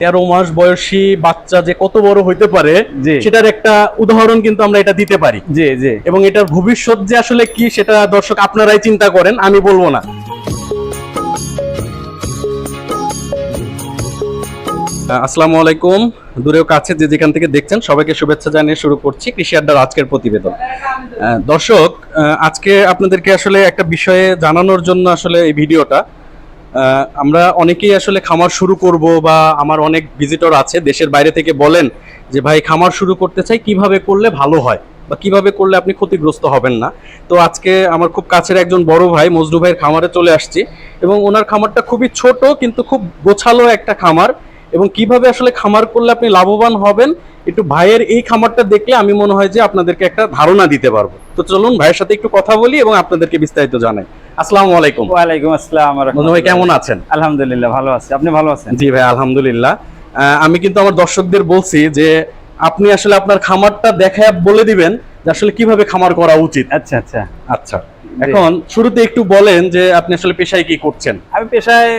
13 মাস বয়সী বাচ্চা যে কত বড় হইতে পারে সেটার একটা উদাহরণ কিন্তু আমরা এটা দিতে পারি। জি জি। এবং এটার ভবিষ্যৎ যে আসলে কি সেটা দর্শক আপনারাই চিন্তা করেন, আমি বলবো না। আসসালামু আলাইকুম, দূরেও কাছে যে যেখান থেকে দেখছেন সবাইকে শুভেচ্ছা জানিয়ে শুরু করছি কৃষি আড্ডার আজকের প্রতিবেদন। দর্শক, আজকে আপনাদেরকে আসলে একটা বিষয়ে জানানোর জন্য আসলে এই ভিডিওটা। আমরা অনেকেই আসলে খামার শুরু করব বা আমার অনেক ভিজিটর আছে দেশের বাইরে থেকে বলেন যে ভাই খামার শুরু করতে চাই, কিভাবে করলে ভালো হয় বা কিভাবে করলে আপনি ক্ষতিগ্রস্ত হবেন না। তো আজকে আমার খুব কাছের একজন বড় ভাই মজরু ভাইয়ের খামারে চলে আসছি এবং ওনার খামারটা খুবই ছোট কিন্তু খুব গোছালো একটা খামার, এবং কিভাবে আসলে খামার করলে আপনি লাভবান হবেন একটু ভাইয়ের এই খামারটা দেখলে আমি মনে হয় যে আপনাদেরকে একটা ধারণা দিতে পারবো। তো চলুন ভাইয়ের সাথে একটু কথা বলি এবং আপনাদেরকে বিস্তারিত জানাই। আসসালামু আলাইকুম। ওয়ালাইকুম আসসালাম। ভাই কেমন আছেন? আলহামদুলিল্লাহ ভালো আছি, আপনি ভালো আছেন? জি ভাই আলহামদুলিল্লাহ। আমি কিন্তু আমার দর্শকদের বলছি যে আপনি আসলে আপনার খামারটা দেখায় বলে দিবেন যে আসলে কিভাবে খামার করা উচিত। আচ্ছা আচ্ছা আচ্ছা, এখন শুরুতে একটু বলেন যে আপনি আসলে পেশায় কি করছেন? আমি পেশায়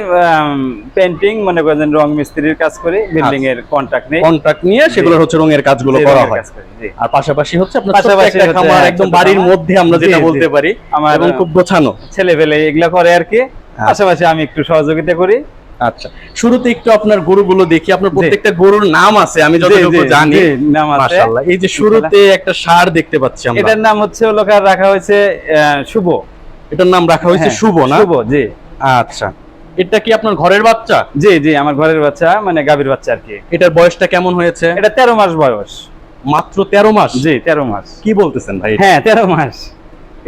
পেইন্টিং, মনে করেন রং মিস্ত্রির কাজ করি, বিল্ডিং এর কন্ট্রাক্ট নেই, কন্ট্রাক্ট নিয়ে সেগুলো হচ্ছে রঙের কাজগুলো করা হয়। আর পাশাপাশি হচ্ছে আপনার পাশাপাশি একটা খামার একদম বাড়ির মধ্যে আমরা যেটা বলতে পারি, এবং খুব গোছানো ছেলেপেলে এগুলা করে আর কি। পাশাপাশি আমি একটু সহযোগিতা করি। আচ্ছা, শুরুতে একটু আপনার গরুগুলো দেখি। আপনার প্রত্যেকটা গরুর নাম আছে আমি যতটুকু জানি। নাম আছে মাশাআল্লাহ। এই যে শুরুতে একটা ষাঁড় দেখতে পাচ্ছি আমরা, এটার নাম হচ্ছে লোকার রাখা হয়েছে শুভ। এটার নাম রাখা হয়েছে শুভ না? শুভ, জি। আচ্ছা, এটা কি আপনার ঘরের বাচ্চা? জি জি, আমার ঘরের বাচ্চা, মানে গাভীর বাচ্চা আর কি। এটার বয়সটা কেমন হয়েছে? এটা 13 মাস বয়স। মাত্র 13 মাস? জি 13 মাস। কি বলতেছেন ভাই? হ্যাঁ 13 মাস।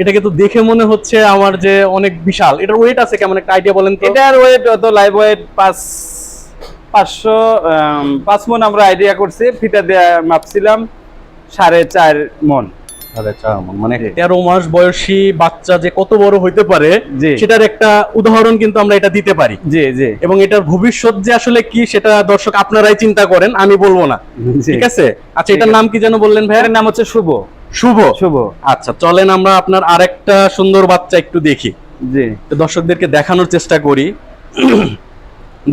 এটাকে তো দেখে মনে হচ্ছে আমার যে অনেক বিশাল। এটার ওয়েট আছে কেমন, একটা আইডিয়া বলেন তো? এটার ওয়েট তো লাইভ ওয়েট 5 মণ আমরা আইডিয়া করছি, ফিতা দিয়ে মাপছিলাম 4.5 মণ। মানে 13 মাস বয়সী বাচ্চা যে কত বড় হইতে পারে সেটার একটা উদাহরণ কিন্তু আমরা এটা দিতে পারি। জি জি। এবং এটার ভবিষ্যৎ যে আসলে কি সেটা দর্শক আপনারাই চিন্তা করেন, আমি বলবো না। ঠিক আছে। আচ্ছা, এটার নাম কি যেন বললেন ভাই? এর নাম হচ্ছে শুভ। শুভ? শুভ। আচ্ছা, চলেন আমরা আপনার আরেকটা সুন্দর বাচ্চা একটু দেখি। জি, দর্শকদেরকে দেখানোর চেষ্টা করি।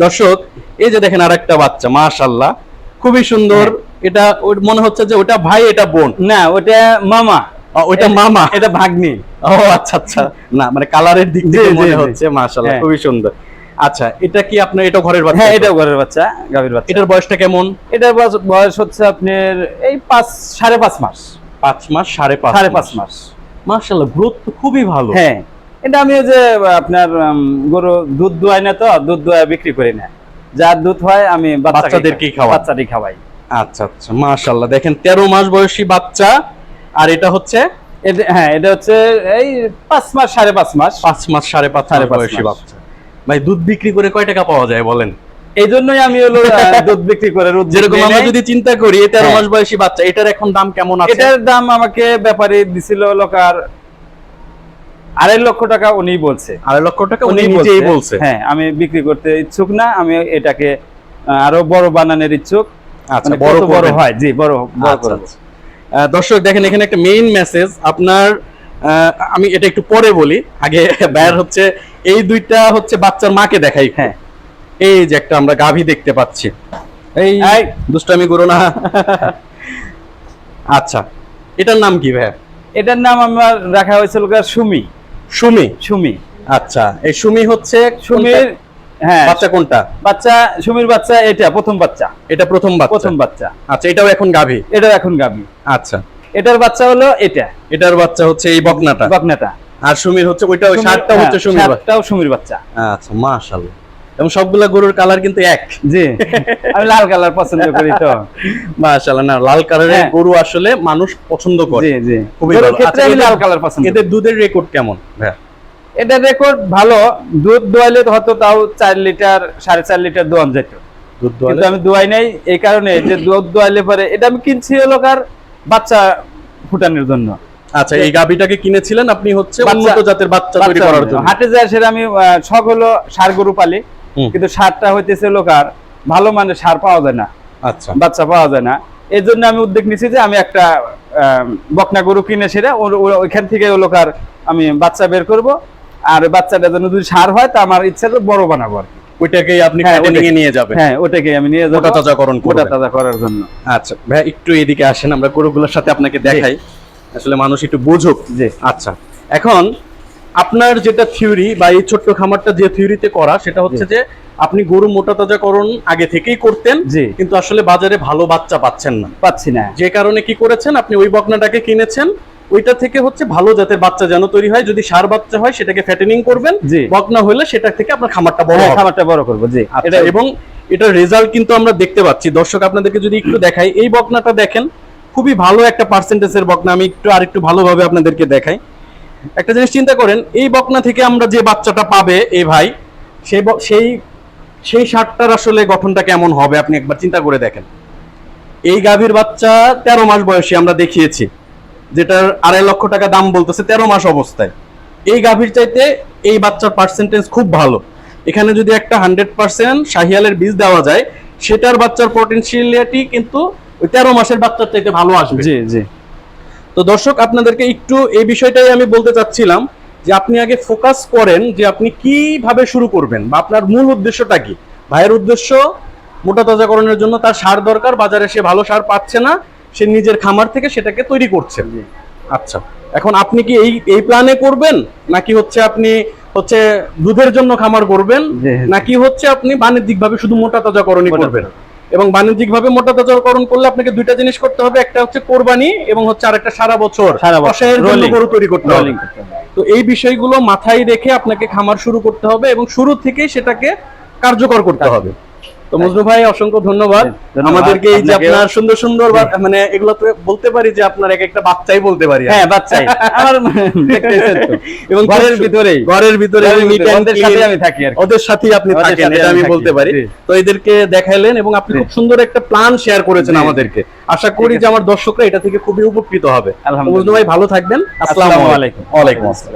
দর্শক, এই যে দেখেন আরেকটা বাচ্চা, মাশাআল্লাহ খুবই সুন্দর। এটা মনে হচ্ছে যে ওটা ভাই এটা বোন? না, ওটা মামা। ওইটা মামা, এটা ভাগ্নি। ও আচ্ছা আচ্ছা। না মানে কালারের দিক থেকে মনে হচ্ছে। মাশাআল্লাহ খুবই সুন্দর। আচ্ছা, এটা কি আপনার এটা ঘরের বাচ্চা? হ্যাঁ, এটাও ঘরের বাচ্চা, গাভীর বাচ্চা। এটার বয়সটা কেমন? এটার বয়স হচ্ছে আপনার এই 5.5 মাস। 5 মাস 5.5 মাস। মাশাআল্লাহ, গ্রোথ তো খুবই ভালো। হ্যাঁ, এটা আমি যে আপনার গরু দুধ দোয়াই না, তো দুধ দোয়া বিক্রি করি না, যার দুধ হয় আমি বাচ্চাদেরকেই খাওয়াই। আচ্ছা আচ্ছা, মাশাআল্লাহ। দেখেন 13 মাস বয়সী বাচ্চা। আর এটা হচ্ছে? হ্যাঁ, এটা হচ্ছে এই 5 মাস 5.5 মাস। 5 মাস 5.5 বয়সী বাচ্চা। ভাই, দুধ বিক্রি করে কয় টাকা পাওয়া যায় বলেন? এই জন্যই আমি হলো দুধ বিক্রি করে, যেরকম আমরা যদি চিন্তা করি 13 মাস বয়সী বাচ্চা, এটার এখন দাম কেমন আছে? এটার দাম আমাকে ব্যাপারী দিছিল লোকার 2.5 লক্ষ টাকা। উনি বলছে 2.5 লক্ষ টাকা উনি নিজেই বলছে। হ্যাঁ, আমি বিক্রি করতে ইচ্ছুক না, আমি এটাকে আরো বড় বানানোর ইচ্ছুক। আচ্ছা, বড় হয়। জি, বড় করব। দর্শক দেখেন, এখানে একটা মেইন মেসেজ আপনার, আমি এটা একটু পরে বলি, আগে বাইর হচ্ছে এই দুইটা হচ্ছে বাচ্চার মাকে দেখাই। হ্যাঁ, এই যে একটা আমরা গাভী দেখতে পাচ্ছি। এই দুষ্টামি করো না। আচ্ছা, এটার নাম কি ভাই? এটার নাম আমার রাখা হয়েছিল সুমি। সুমি? সুমি। আচ্ছা, এই সুমি হচ্ছে সুমির। হ্যাঁ, বাচ্চা কোনটা? বাচ্চা সুমির বাচ্চা এটা প্রথম বাচ্চা। এটা প্রথম বাচ্চা। আচ্ছা, এটাও এখন গাভী? এটাও এখন গাভী। আচ্ছা, এটার বাচ্চা হলো এটা। এটার বাচ্চা হচ্ছে এই বকনাটা। আর সুমির হচ্ছে ওইটা, ওই ষাটটা হচ্ছে সুমির বাচ্চা। ষাটটাও সুমির বাচ্চা। আচ্ছা, মাশাআল্লাহ। এবং সবগুলা গরুর কালার কিন্তু এক। জি, আমি লাল কালার পছন্দ করি তো। মাশাআল্লাহ, না লাল কালারের গরু আসলে মানুষ পছন্দ করে। জি জি, খুবই ভালো। আচ্ছা, আমি লাল কালার পছন্দ। এদের দুধের রেকর্ড কেমন ভাই? এটার রেকর্ড ভালো। দুধ দোয়াইলে হয়তো তাও 4 লিটার 4.5 লিটার দোয়ান যেত। দুধ দোয়ালে? কিন্তু আমি দোয়াই নাই এই কারণে যে দুধ দোয়াইলে পরে এটা আমি কিনছি লোকার বাচ্চা ফুটানোর জন্য। আচ্ছা, এই গাভীটাকে কিনেছিলেন আপনি হচ্ছে উন্নত জাতের বাচ্চা তৈরি করার জন্য? হাটে যায় সেটা আমি শখ হলো ষাঁড় গরু পালি, কিন্তু ষাঁড়টা হইতেছে লোকার ভালো মানের ষাঁড় পাওয়া যায় না। আচ্ছা, বাচ্চা পাওয়া যায় না। এই জন্য আমি উদ্যোগ নিয়েছি যে আমি একটা বকনা গরু কিনে সেটা ওইখান থেকে লোকার আমি বাচ্চা বের করব। আর বাচ্চাটা যেন যদি ষাঁড় হয় তা আমার ইচ্ছা তো বড় বানাবো আর কি। ওইটাকেই আপনি হ্যাঁ, fattening এ ওটাই। নিয়ে যাবেন। হ্যাঁ, ওটাকে আমি নিয়ে যাবো মোটা তাজাকরণ মোটা করবেন। তাজা করার জন্য। আচ্ছা ভাই, একটু এদিকে আসেন, আমরা গরুগুলোর সাথে আপনাকে দেখাই, আসলে মানুষ একটু বুঝুক। জি। আচ্ছা, এখন আপনার যেটা থিওরি বা এই ছোট্ট খামারটা যে থিওরিতে করা, সেটা হচ্ছে যে আপনি গরু মোটা তাজাকরণ আগে থেকেই করতেন, জি। কিন্তু আসলে বাজারে ভালো বাচ্চা পাচ্ছেন না, পাচ্ছি না। যে কারণে কি করেছেন, আপনি ওই বকনাটাকে কিনেছেন, ওইটা থেকে হচ্ছে ভালো জাতের বাচ্চা যেন তৈরি হয়, যদি ষাঁড় বাচ্চা হয় সেটাকে ফ্যাটেনিং করবেন, জি। বকনা হলে সেটা থেকে আপনার খামারটা বড় হ্যাঁ, হবে। খামারটা বড় করবো, জি। আচ্ছা, এটা এবং এটার রেজাল্ট কিন্তু আমরা দেখতে পাচ্ছি। দর্শক আপনাদেরকে যদি একটু দেখাই, এই বকনাটা দেখেন, খুবই ভালো একটা পার্সেন্টেজের বকনা। আমি আরেকটু ভালোভাবে আপনাদেরকে দেখাই। একটা জিনিস চিন্তা করেন, এই বকনা থেকে আমরা যে বাচ্চাটা পাবে এই ভাই, সেই ষাঁড়টার আসলে গঠনটা কেমন হবে আপনি একবার চিন্তা করে দেখেন। এই গাভীর বাচ্চা 13 মাস বয়সী আমরা দেখিয়েছি, যেটার 2.5 লক্ষ টাকা দাম বলতেছে 13 মাস অবস্থায়। এই গাভীর চাইতে এই বাচ্চার পার্সেন্টেজ খুব ভালো। এখানে যদি একটা 100% শাহিয়ালের বীজ দেওয়া যায়, সেটার বাচ্চার পটেনশিয়ালিটি কিন্তু ওই 13 মাসের বাচ্চার চাইতে ভালো আসবে। জি, জি। তো দর্শক আপনাদেরকে একটু এই বিষয়টাই আমি বলতে চাচ্ছিলাম, যে আপনি আগে ফোকাস করেন যে আপনি কিভাবে শুরু করবেন, বা আপনার মূল উদ্দেশ্যটা কি। ভাইয়ের উদ্দেশ্য মোটা তাজাকরণের জন্য তার সার দরকার, বাজারে সে ভালো সার পাচ্ছে না, সে নিজের খামার থেকে সেটাকে তৈরি করছে। আচ্ছা, এখন আপনি কি এই প্ল্যানে করবেন, নাকি হচ্ছে আপনি হচ্ছে দুধের জন্য খামার করবেন, জি। নাকি হচ্ছে আপনি বাণিজ্যিকভাবে শুধু মোটা তাজাকরণই মোটা করবেন? এবং বাণিজ্যিকভাবে মোটা তাজাকরণ করলে আপনাকে দুইটা জিনিস করতে হবে, একটা হচ্ছে কোরবানি, এবং হচ্ছে আরেকটা সারা বছর কষায়ের জন্য rolling। গরু তৈরি করতে হবে। রোলিং করতে হবে। তো এই বিষয়গুলো মাথায় রেখে আপনাকে খামার শুরু করতে হবে, এবং শুরু থেকেই সেটাকে কার্যকর করতে হবে। তো মজনু ভাই, অসংখ্য ধন্যবাদ ধন্যবাদ। আমাদেরকে এই যে আপনাকেও। আপনার সুন্দর সুন্দর মানে এগুলো তো বলতে পারি যে আপনার এক একটা বাচ্চাই বলতে পারি। হ্যাঁ, বাচ্চাই আমার দেখতেছেন তো। এবং ঘরের ভিতরেই। ঘরের ভিতরে ঘরের neat ভিতরে, and ওদের clean। সাথেই আমি থাকি আর কি। ওদের সাথেই আপনি ওদের থাকেন, সাথেই এটা আমি আমি থাকি, বলতে পারি। জি। তো এদেরকে দেখাইলেন, এবং আপনি জি। খুব সুন্দর একটা প্ল্যান শেয়ার করেছেন জি, জি। আমাদেরকে। আশা করি ঠিক যে আমার দর্শকরা এটা থেকে খুবই উপকৃত হবে। আলহামদুলিল্লাহ। মজনু ভাই, ভালো থাকবেন। আসসালামু আসসালামু আলাইকুম। আলাইকুম। ওয়ালাইকুম আসসালাম।